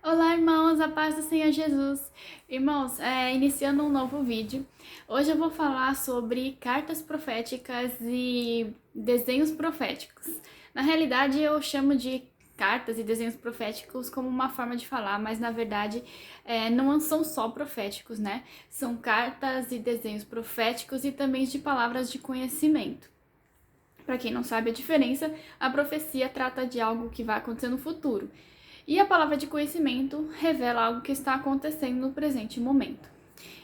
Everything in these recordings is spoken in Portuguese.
Olá, irmãos, a paz do Senhor Jesus. Irmãos, iniciando um novo vídeo, hoje eu vou falar sobre cartas proféticas e desenhos proféticos. Na realidade, eu chamo de cartas e desenhos proféticos como uma forma de falar, mas na verdade não são só proféticos, né? São cartas e desenhos proféticos e também de palavras de conhecimento. Para quem não sabe a diferença, a profecia trata de algo que vai acontecer no futuro. E a palavra de conhecimento revela algo que está acontecendo no presente momento.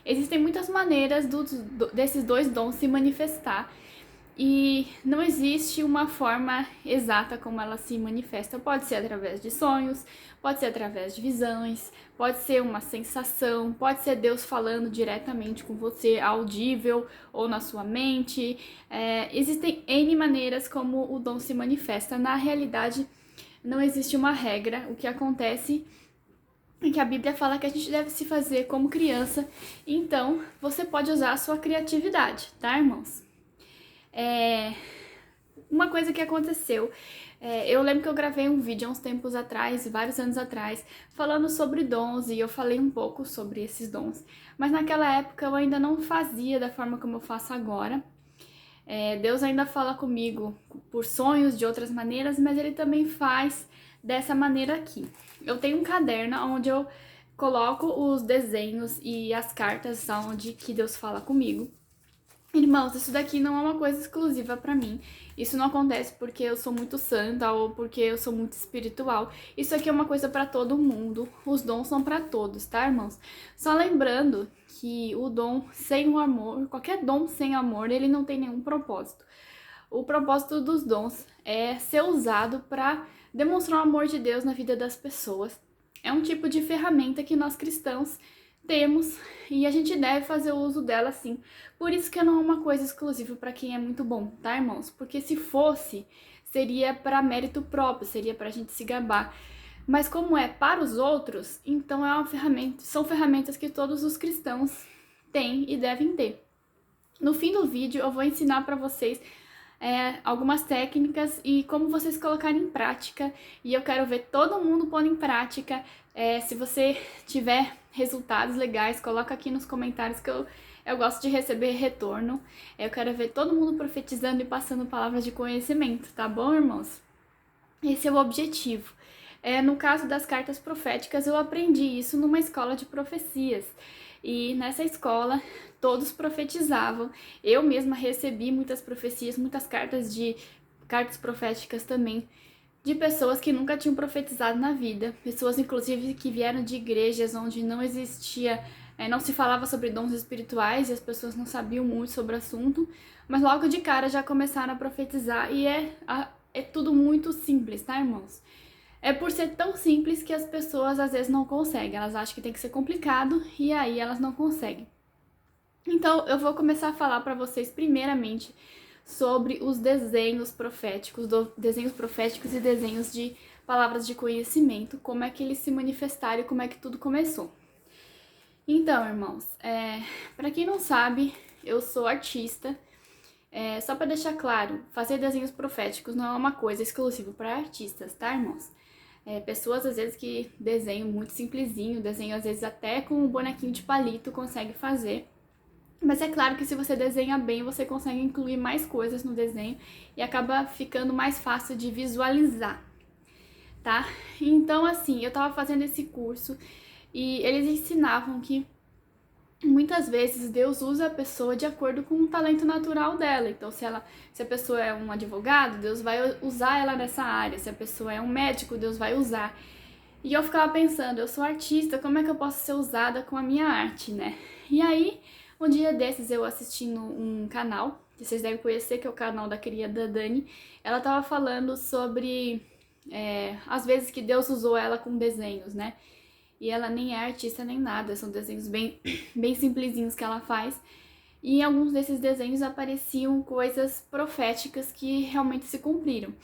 Existem muitas maneiras desses dois dons se manifestar e não existe uma forma exata como ela se manifesta. Pode ser através de sonhos, pode ser através de visões, pode ser uma sensação, pode ser Deus falando diretamente com você, audível ou na sua mente. Existem N maneiras como o dom se manifesta. Na realidade, não existe uma regra. O que acontece é que a Bíblia fala que a gente deve se fazer como criança, então você pode usar a sua criatividade, tá, irmãos? Uma coisa que aconteceu, eu lembro que eu gravei um vídeo há uns tempos atrás, vários anos atrás, falando sobre dons e eu falei um pouco sobre esses dons, mas naquela época eu ainda não fazia da forma como eu faço agora. Deus ainda fala comigo por sonhos de outras maneiras, mas Ele também faz dessa maneira aqui. Eu tenho um caderno onde eu coloco os desenhos e as cartas onde que Deus fala comigo. Irmãos, isso daqui não é uma coisa exclusiva pra mim. Isso não acontece porque eu sou muito santa ou porque eu sou muito espiritual. Isso aqui é uma coisa pra todo mundo. Os dons são pra todos, tá, irmãos? Só lembrando que o dom sem o amor, qualquer dom sem amor, ele não tem nenhum propósito. O propósito dos dons é ser usado pra demonstrar o amor de Deus na vida das pessoas. É um tipo de ferramenta que nós cristãos temos e a gente deve fazer uso dela sim. Por isso que não é uma coisa exclusiva para quem é muito bom, tá, irmãos? Porque se fosse, seria para mérito próprio, seria para a gente se gabar. Mas como é para os outros, então é uma ferramenta, são ferramentas que todos os cristãos têm e devem ter. No fim do vídeo eu vou ensinar para vocês algumas técnicas e como vocês colocarem em prática. E eu quero ver todo mundo pondo em prática. Se você tiver resultados legais, coloca aqui nos comentários que eu gosto de receber retorno. Eu quero ver todo mundo profetizando e passando palavras de conhecimento, tá bom, irmãos? Esse é o objetivo. No caso das cartas proféticas, eu aprendi isso numa escola de profecias. E nessa escola, todos profetizavam. Eu mesma recebi muitas profecias, muitas cartas proféticas também, de pessoas que nunca tinham profetizado na vida. Pessoas, inclusive, que vieram de igrejas onde não existia, não se falava sobre dons espirituais e as pessoas não sabiam muito sobre o assunto. Mas logo de cara já começaram a profetizar e é tudo muito simples, tá, irmãos? É por ser tão simples que as pessoas às vezes não conseguem. Elas acham que tem que ser complicado e aí elas não conseguem. Então, eu vou começar a falar para vocês primeiramente sobre os desenhos proféticos, desenhos proféticos e desenhos de palavras de conhecimento, como é que eles se manifestaram e como é que tudo começou. Então, irmãos, para quem não sabe, eu sou artista. Só para deixar claro, fazer desenhos proféticos não é uma coisa exclusiva para artistas, tá, irmãos? Pessoas às vezes que desenham muito simplesinho, desenham às vezes até com um bonequinho de palito consegue fazer. Mas é claro que se você desenha bem, você consegue incluir mais coisas no desenho e acaba ficando mais fácil de visualizar, tá? Então, assim, eu tava fazendo esse curso e eles ensinavam que muitas vezes Deus usa a pessoa de acordo com o talento natural dela. Então, se a pessoa é um advogado, Deus vai usar ela nessa área. Se a pessoa é um médico, Deus vai usar. E eu ficava pensando, eu sou artista, como é que eu posso ser usada com a minha arte, né? E aí, um dia desses eu assistindo um canal, que vocês devem conhecer, que é o canal da querida Dani, ela tava falando sobre as vezes que Deus usou ela com desenhos, né? E ela nem é artista nem nada, são desenhos bem, bem simplesinhos que ela faz. E em alguns desses desenhos apareciam coisas proféticas que realmente se cumpriram.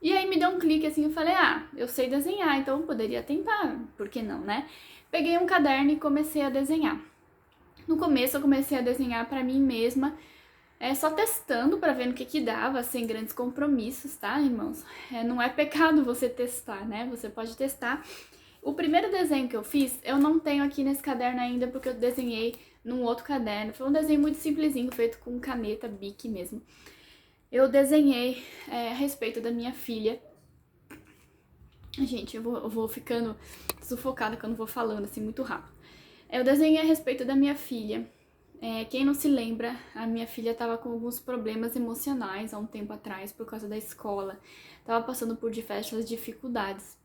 E aí me deu um clique assim, eu falei, eu sei desenhar, então eu poderia tentar, por que não, né? Peguei um caderno e comecei a desenhar. No começo eu comecei a desenhar pra mim mesma, só testando pra ver no que dava, sem grandes compromissos, tá, irmãos? Não é pecado você testar, né? Você pode testar. O primeiro desenho que eu fiz, eu não tenho aqui nesse caderno ainda, porque eu desenhei num outro caderno. Foi um desenho muito simplesinho, feito com caneta Bic mesmo. Eu desenhei a respeito da minha filha. Gente, eu vou ficando sufocada quando vou falando assim muito rápido. Eu desenhei a respeito da minha filha. Quem não se lembra, a minha filha estava com alguns problemas emocionais há um tempo atrás por causa da escola. Estava passando por diversas dificuldades.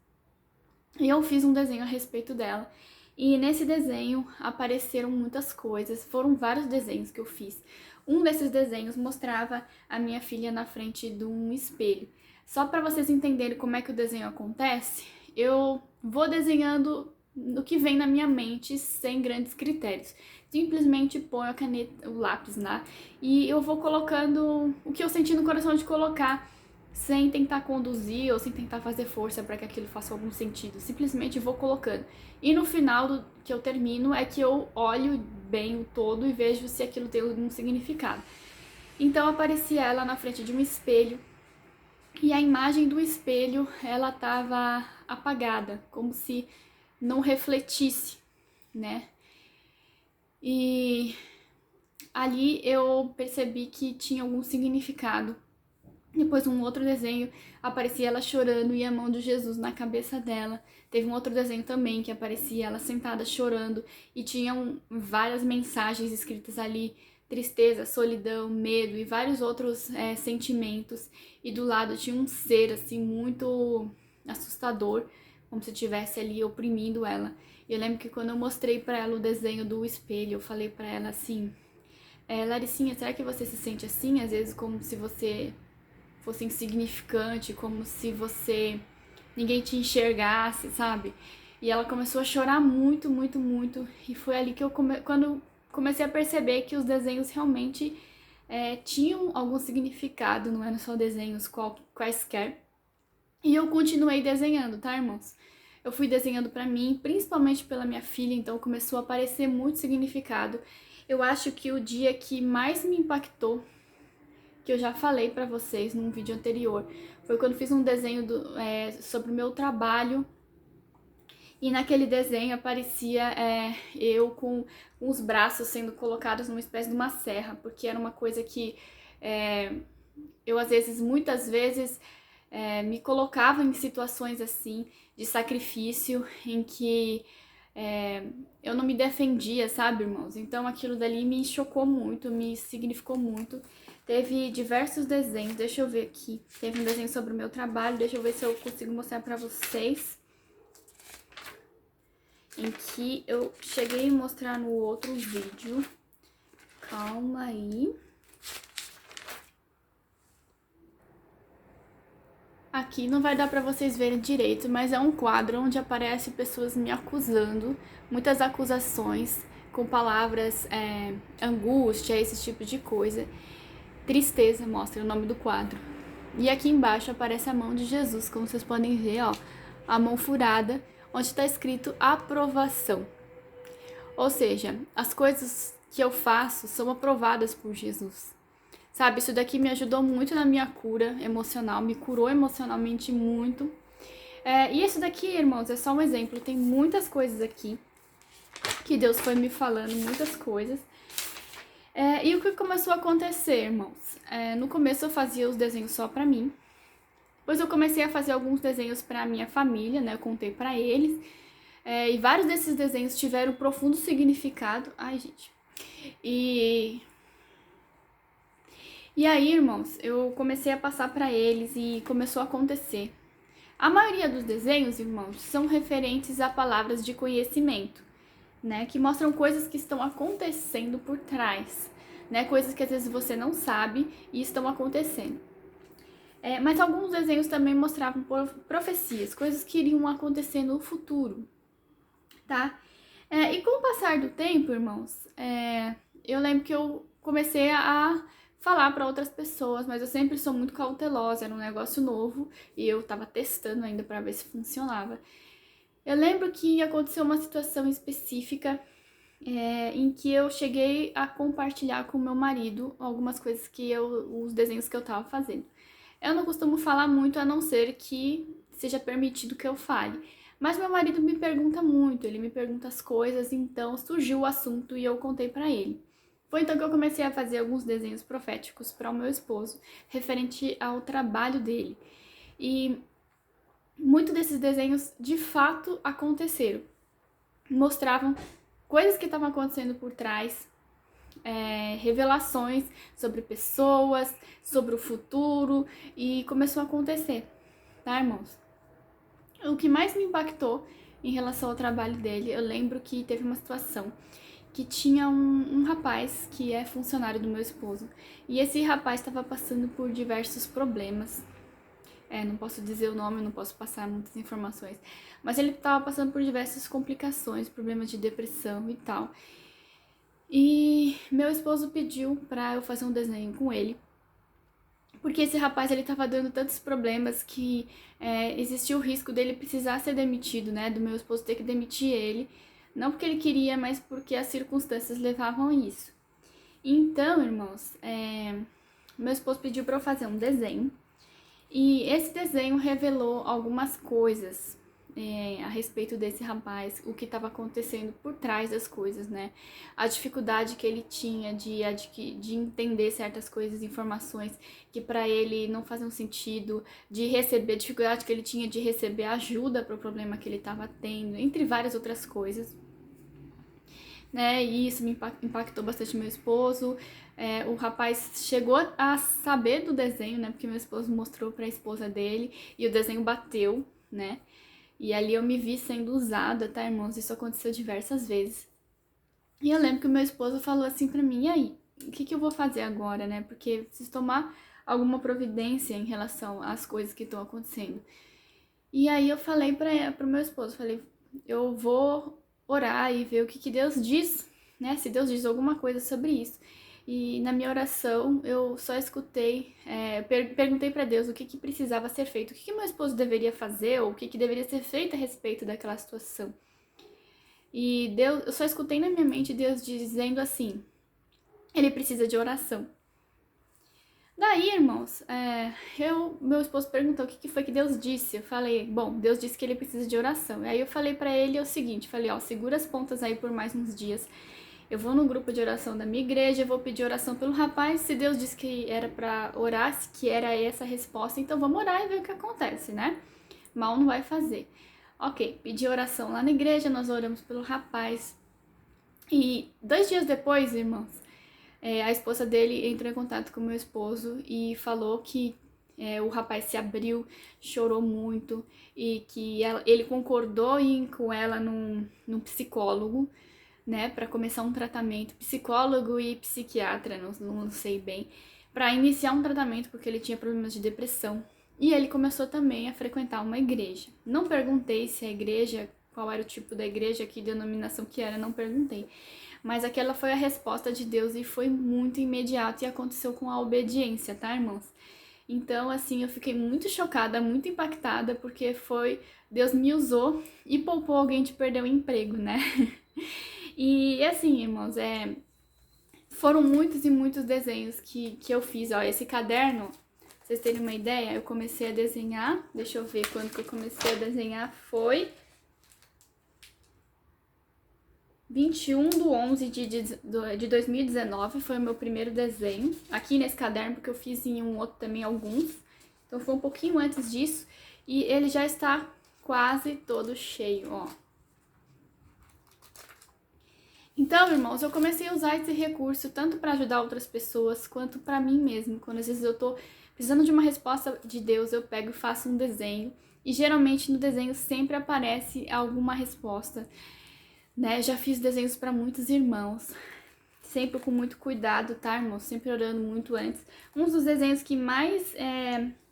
E eu fiz um desenho a respeito dela. E nesse desenho apareceram muitas coisas. Foram vários desenhos que eu fiz. Um desses desenhos mostrava a minha filha na frente de um espelho. Só para vocês entenderem como é que o desenho acontece, eu vou desenhando o que vem na minha mente sem grandes critérios. Simplesmente ponho a caneta, o lápis lá e eu vou colocando o que eu senti no coração de colocar, sem tentar conduzir ou sem tentar fazer força para que aquilo faça algum sentido. Simplesmente vou colocando. E no final que eu termino é que eu olho bem o todo e vejo se aquilo tem algum significado. Então aparecia ela na frente de um espelho e a imagem do espelho ela estava apagada, como se não refletisse, né? E ali eu percebi que tinha algum significado. Depois um outro desenho aparecia ela chorando e a mão de Jesus na cabeça dela. Teve um outro desenho também que aparecia ela sentada chorando e tinham várias mensagens escritas ali: tristeza, solidão, medo e vários outros sentimentos. E do lado tinha um ser assim muito assustador, como se estivesse ali oprimindo ela. E eu lembro que quando eu mostrei pra ela o desenho do espelho, eu falei pra ela assim: Laricinha, será que você se sente assim? Às vezes como se você fosse insignificante, como se ninguém te enxergasse, sabe? E ela começou a chorar muito, muito, muito. E foi ali que quando comecei a perceber que os desenhos realmente tinham algum significado, não eram só desenhos quaisquer. E eu continuei desenhando, tá, irmãos? Eu fui desenhando pra mim, principalmente pela minha filha, então começou a aparecer muito significado. Eu acho que o dia que mais me impactou, que eu já falei pra vocês num vídeo anterior, foi quando fiz um desenho sobre o meu trabalho. E naquele desenho aparecia eu com os braços sendo colocados numa espécie de uma serra, porque era uma coisa que eu muitas vezes me colocava em situações assim de sacrifício, em que eu não me defendia, sabe, irmãos? Então aquilo dali me chocou muito, me significou muito. Teve diversos desenhos, deixa eu ver aqui. Teve um desenho sobre o meu trabalho, deixa eu ver se eu consigo mostrar pra vocês. Em que eu cheguei a mostrar no outro vídeo. Calma aí. Aqui não vai dar pra vocês verem direito, mas é um quadro onde aparece pessoas me acusando, muitas acusações com palavras angústia, esse tipo de coisa. Tristeza, mostra o nome do quadro. E aqui embaixo aparece a mão de Jesus, como vocês podem ver, ó, a mão furada, onde está escrito aprovação. Ou seja, as coisas que eu faço são aprovadas por Jesus. Sabe, isso daqui me ajudou muito na minha cura emocional, me curou emocionalmente muito. E isso daqui, irmãos, é só um exemplo. Tem muitas coisas aqui que Deus foi me falando, muitas coisas. E o que começou a acontecer, irmãos? No começo eu fazia os desenhos só pra mim. Depois eu comecei a fazer alguns desenhos pra minha família, né? Eu contei pra eles. E vários desses desenhos tiveram um profundo significado. Ai, gente. E aí, irmãos, eu comecei a passar pra eles e começou a acontecer. A maioria dos desenhos, irmãos, são referentes a palavras de conhecimento, né? Que mostram coisas que estão acontecendo por trás, né? Coisas que às vezes você não sabe e estão acontecendo. Mas alguns desenhos também mostravam profecias, coisas que iriam acontecer no futuro, tá? E com o passar do tempo, irmãos, eu lembro que eu comecei a falar para outras pessoas, mas eu sempre sou muito cautelosa, era um negócio novo e eu tava testando ainda para ver se funcionava. Eu lembro que aconteceu uma situação específica em que eu cheguei a compartilhar com meu marido algumas coisas os desenhos que eu tava fazendo. Eu não costumo falar muito, a não ser que seja permitido que eu fale, Mas meu marido me pergunta muito, ele me pergunta as coisas, então surgiu o assunto e eu contei pra ele. Foi então que eu comecei a fazer alguns desenhos proféticos para o meu esposo, referente ao trabalho dele. E muitos desses desenhos de fato aconteceram. Mostravam coisas que estavam acontecendo por trás, revelações sobre pessoas, sobre o futuro, e começou a acontecer, tá, irmãos? O que mais me impactou em relação ao trabalho dele, eu lembro que teve uma situação que tinha um rapaz que é funcionário do meu esposo, e esse rapaz estava passando por diversos problemas. Não posso dizer o nome, não posso passar muitas informações, mas ele estava passando por diversas complicações, problemas de depressão e tal. E meu esposo pediu para eu fazer um desenho com ele, porque esse rapaz ele estava dando tantos problemas que existia o risco dele precisar ser demitido, né? Do meu esposo ter que demitir ele, não porque ele queria, mas porque as circunstâncias levavam a isso. Então, irmãos, meu esposo pediu para eu fazer um desenho, e esse desenho revelou algumas coisas a respeito desse rapaz, o que estava acontecendo por trás das coisas, né? A dificuldade que ele tinha de entender certas coisas, informações que para ele não faziam sentido, de receber, a dificuldade que ele tinha de receber ajuda para o problema que ele estava tendo, entre várias outras coisas. Né, e isso me impactou bastante meu esposo. O rapaz chegou a saber do desenho, né, porque meu esposo mostrou para a esposa dele e o desenho bateu, né, e ali eu me vi sendo usada, tá, irmãos? Isso aconteceu diversas vezes. E eu lembro que o meu esposo falou assim pra mim: e aí, o que eu vou fazer agora, né, porque eu preciso tomar alguma providência em relação às coisas que estão acontecendo. E aí eu falei pro meu esposo, falei, eu vou orar e ver o que Deus diz, né? Se Deus diz alguma coisa sobre isso. E na minha oração eu só escutei, perguntei para Deus o que precisava ser feito, o que meu esposo deveria fazer, ou o que deveria ser feito a respeito daquela situação. E Deus, eu só escutei na minha mente Deus dizendo assim: ele precisa de oração. Daí, irmãos, meu esposo perguntou o que foi que Deus disse. Eu falei, bom, Deus disse que ele precisa de oração. E aí eu falei pra ele o seguinte, falei, ó, segura as pontas aí por mais uns dias. Eu vou no grupo de oração da minha igreja, eu vou pedir oração pelo rapaz. Se Deus disse que era pra orar, que era essa a resposta, então vamos orar e ver o que acontece, né? Mal não vai fazer. Ok, pedi oração lá na igreja, nós oramos pelo rapaz. E 2 dias depois, irmãos, a esposa dele entrou em contato com o meu esposo e falou que o rapaz se abriu, chorou muito e que ele concordou em ir com ela num psicólogo, né, para começar um tratamento, psicólogo e psiquiatra, não sei bem, para iniciar um tratamento porque ele tinha problemas de depressão. E ele começou também a frequentar uma igreja. Não perguntei se a igreja, qual era o tipo da igreja, que denominação que era, não perguntei. Mas aquela foi a resposta de Deus e foi muito imediato e aconteceu com a obediência, tá, irmãos? Então, assim, eu fiquei muito chocada, muito impactada, porque Deus me usou e poupou alguém de perder o emprego, né? E assim, irmãos, foram muitos e muitos desenhos que eu fiz, ó, esse caderno, pra vocês terem uma ideia, eu comecei a desenhar, deixa eu ver quando que eu comecei a desenhar, foi 21/11 de 2019 foi o meu primeiro desenho, aqui nesse caderno, porque eu fiz em um outro também alguns, então foi um pouquinho antes disso, e ele já está quase todo cheio, ó. Então, irmãos, eu comecei a usar esse recurso tanto para ajudar outras pessoas, quanto para mim mesmo. Quando às vezes eu tô precisando de uma resposta de Deus, eu pego e faço um desenho, e geralmente no desenho sempre aparece alguma resposta, né? Já fiz desenhos para muitos irmãos, sempre com muito cuidado, tá, irmãos? Sempre orando muito antes. Um dos desenhos que mais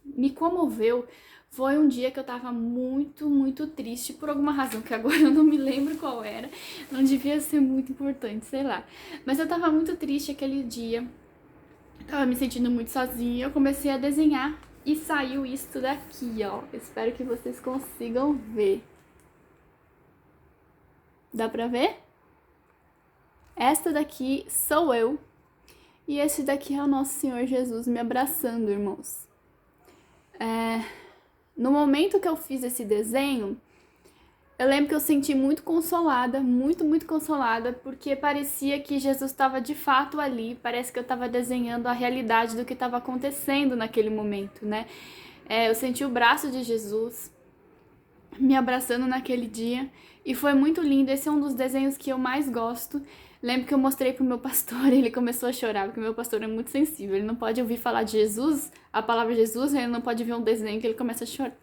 me comoveu foi um dia que eu tava muito, muito triste, por alguma razão, que agora eu não me lembro qual era, não devia ser muito importante, sei lá. Mas eu tava muito triste aquele dia, tava me sentindo muito sozinha, eu comecei a desenhar e saiu isso daqui, ó. Espero que vocês consigam ver. Dá pra ver? Esta daqui sou eu e esse daqui é o nosso Senhor Jesus me abraçando, irmãos. No momento que eu fiz esse desenho, Eu lembro que eu senti muito consolada, muito consolada, porque parecia que Jesus estava de fato ali, parece que eu estava desenhando a realidade do que estava acontecendo naquele momento, né? Eu senti o braço de Jesus me abraçando naquele dia e foi muito lindo. Esse é um dos desenhos que eu mais gosto. Lembro que eu mostrei pro meu pastor e ele começou a chorar, porque meu pastor é muito sensível. Ele não pode ouvir falar de Jesus, a palavra Jesus, ele não pode ver um desenho que ele começa a chorar.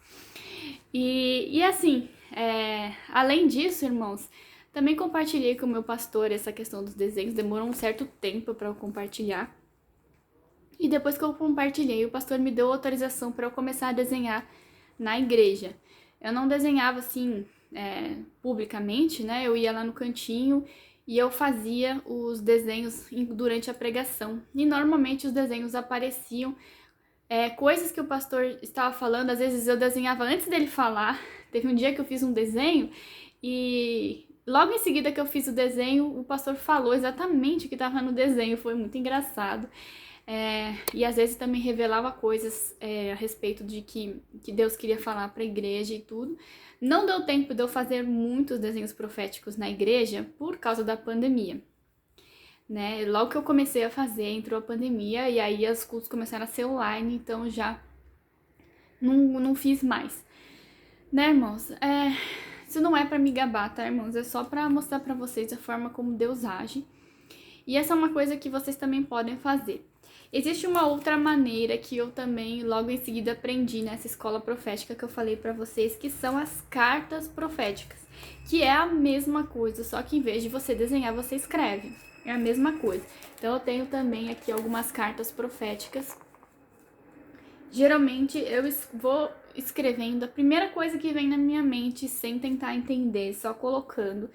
E assim, além disso, irmãos, também compartilhei com o meu pastor essa questão dos desenhos. Demorou um certo tempo para eu compartilhar. E depois que eu compartilhei, o pastor me deu autorização para eu começar a desenhar na igreja. Eu não desenhava assim publicamente, né? Eu ia lá no cantinho e eu fazia os desenhos durante a pregação. E normalmente os desenhos apareciam coisas que o pastor estava falando. Às vezes eu desenhava antes dele falar. Teve um dia que eu fiz um desenho e logo em seguida que eu fiz o desenho, o pastor falou exatamente o que estava no desenho. Foi muito engraçado. E às vezes também revelava coisas a respeito de que Deus queria falar para a igreja e tudo. Não deu tempo de eu fazer muitos desenhos proféticos na igreja por causa da pandemia, né? Logo que eu comecei a fazer, entrou a pandemia e aí os cultos começaram a ser online, então já não fiz mais, né, irmãos? Isso não é para me gabar, tá, irmãos? É só para mostrar para vocês a forma como Deus age. E essa é uma coisa que vocês também podem fazer. Existe uma outra maneira que eu também logo em seguida aprendi nessa escola profética que eu falei para vocês, que são as cartas proféticas, que é a mesma coisa, só que em vez de você desenhar, você escreve. É a mesma coisa. Então eu tenho também aqui algumas cartas proféticas. Geralmente eu vou escrevendo a primeira coisa que vem na minha mente sem tentar entender, só colocando,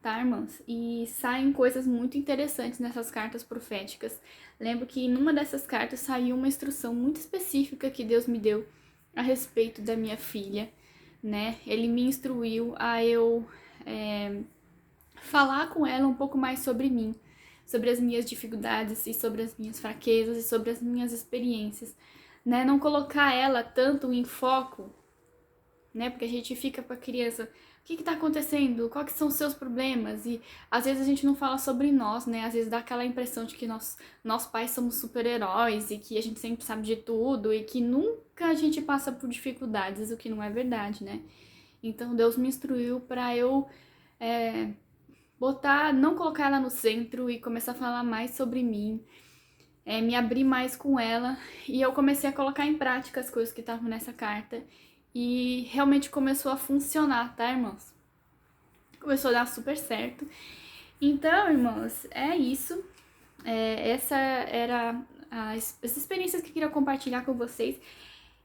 tá, irmãos? E saem coisas muito interessantes nessas cartas proféticas. Lembro que numa dessas cartas saiu uma instrução muito específica que Deus me deu a respeito da minha filha, né? Ele me instruiu a eu falar com ela um pouco mais sobre mim, sobre as minhas dificuldades e sobre as minhas fraquezas e sobre as minhas experiências, né? Não colocar ela tanto em foco, né? Porque a gente fica com a criança, o que tá acontecendo? Quais são os seus problemas? E às vezes a gente não fala sobre nós, né? Às vezes dá aquela impressão de que nós pais somos super-heróis e que a gente sempre sabe de tudo e que nunca a gente passa por dificuldades, o que não é verdade, né? Então Deus me instruiu para eu não colocar ela no centro e começar a falar mais sobre mim, me abrir mais com ela. E eu comecei a colocar em prática as coisas que estavam nessa carta. E realmente começou a funcionar, tá, irmãos? Começou a dar super certo. Então, irmãos, é isso. Essa era as experiências que eu queria compartilhar com vocês.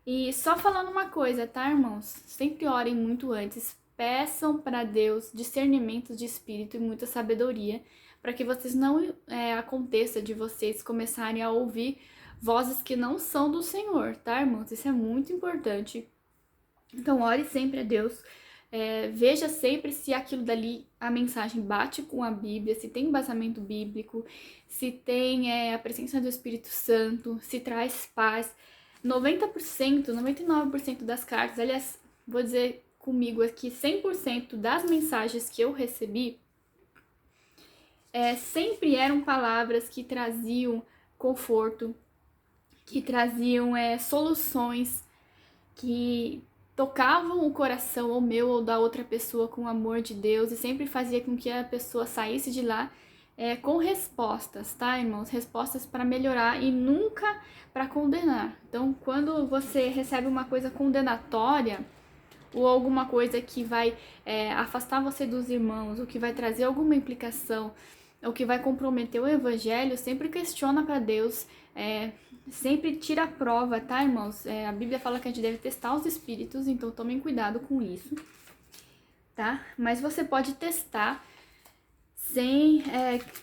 E só falando uma coisa, tá, irmãos? Sempre orem muito antes. Peçam para Deus discernimento de espírito e muita sabedoria, para que vocês não aconteça de vocês começarem a ouvir vozes que não são do Senhor, tá, irmãos? Isso é muito importante. Então, ore sempre a Deus, veja sempre se aquilo dali, a mensagem bate com a Bíblia, se tem embasamento bíblico, se tem a presença do Espírito Santo, se traz paz. 90%, 99% das cartas, aliás, vou dizer comigo aqui, 100% das mensagens que eu recebi, sempre eram palavras que traziam conforto, que traziam soluções, que tocavam o coração, ou meu ou da outra pessoa, com o amor de Deus, e sempre fazia com que a pessoa saísse de lá com respostas, tá, irmãos? Respostas para melhorar e nunca para condenar. Então, quando você recebe uma coisa condenatória, ou alguma coisa que vai afastar você dos irmãos, ou que vai trazer alguma implicação, ou que vai comprometer o evangelho, sempre questiona para Deus, sempre tira a prova, tá, irmãos? A Bíblia fala que a gente deve testar os espíritos, então tomem cuidado com isso, tá? Mas você pode testar sem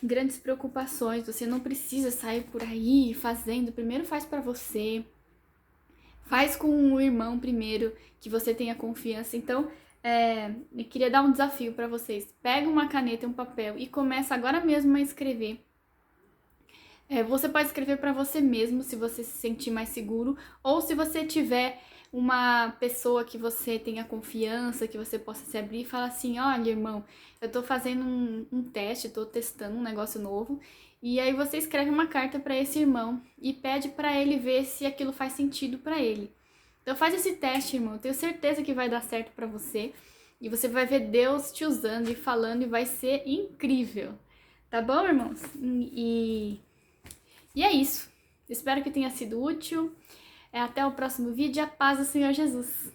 grandes preocupações, você não precisa sair por aí fazendo, primeiro faz para você, faz com o irmão primeiro, que você tenha confiança. Então, eu queria dar um desafio para vocês. Pega uma caneta e um papel e começa agora mesmo a escrever. Você pode escrever para você mesmo, se você se sentir mais seguro, ou se você tiver uma pessoa que você tenha confiança, que você possa se abrir e falar assim, olha, irmão, eu tô fazendo um teste, tô testando um negócio novo, e aí você escreve uma carta para esse irmão e pede para ele ver se aquilo faz sentido para ele. Então faz esse teste, irmão, eu tenho certeza que vai dar certo para você, e você vai ver Deus te usando e falando e vai ser incrível. Tá bom, irmãos? E é isso. Espero que tenha sido útil. Até o próximo vídeo. A paz do Senhor Jesus.